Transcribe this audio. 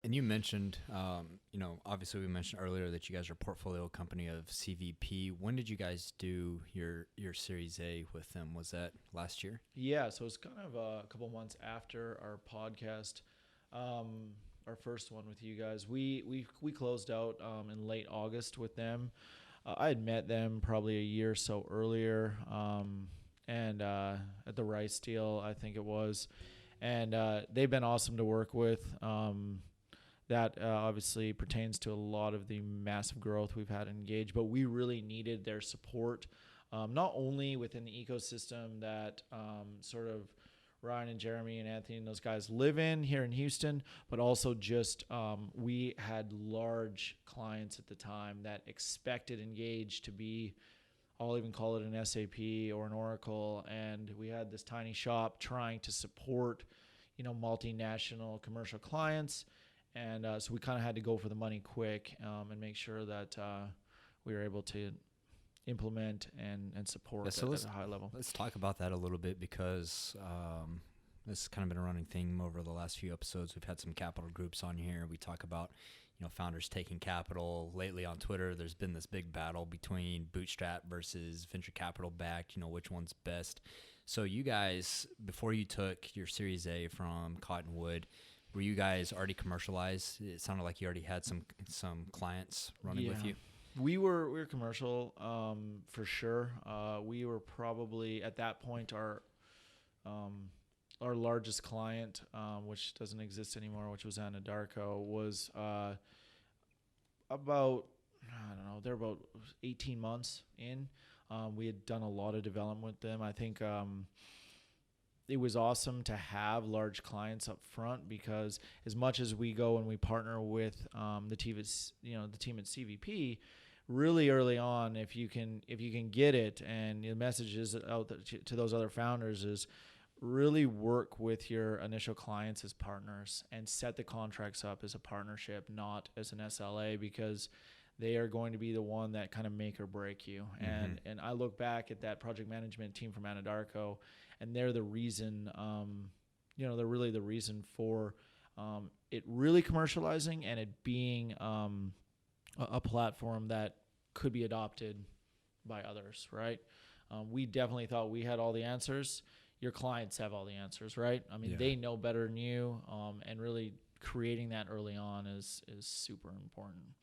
And you mentioned, obviously we mentioned earlier that you guys are a portfolio company of CVP. When did you guys do your Series A with them? Was that last year? Yeah, so it's kind of a couple months after our podcast, our first one with you guys. We closed out in late August with them. I had met them probably a year or so earlier, and at the rice deal, I think it was, and they've been awesome to work with. That obviously pertains to a lot of the massive growth we've had in Engage, but we really needed their support, not only within the ecosystem that sort of Ryan and Jeremy and Anthony and those guys live in here in Houston, but also just we had large clients at the time that expected Engage to be, I'll even call it an SAP or an Oracle, and we had this tiny shop trying to support, multinational commercial clients, and so we kind of had to go for the money quick and make sure that we were able to implement and support Yeah, so at a high level. let's talk about that a little bit because this has kind of been a running theme over the last few episodes. We've had some capital groups on here. We talk about founders taking capital. Lately on Twitter, there's been this big battle between bootstrap versus venture capital backed. Which one's best. So you guys, before you took your Series A from Cottonwood, were you guys already commercialized? It sounded like you already had some clients running Yeah. with you. We were commercial for sure. We were probably at that point our largest client, which doesn't exist anymore, which was Anadarko, was about, I don't know, they're about 18 months in. We had done a lot of development with them. I think it was awesome to have large clients up front because as much as we go and we partner with the team at CVP, really early on, if you can get it, and the message is out to those other founders is really work with your initial clients as partners and set the contracts up as a partnership, not as an SLA, because they are going to be the one that kind of make or break you. Mm-hmm. And I look back at that project management team from Anadarko, and they're the reason, they're really the reason for it really commercializing and it being a platform that could be adopted by others, right? We definitely thought we had all the answers. Your clients have all the answers, right? I mean, Yeah. they know better than you, and really creating that early on is super important.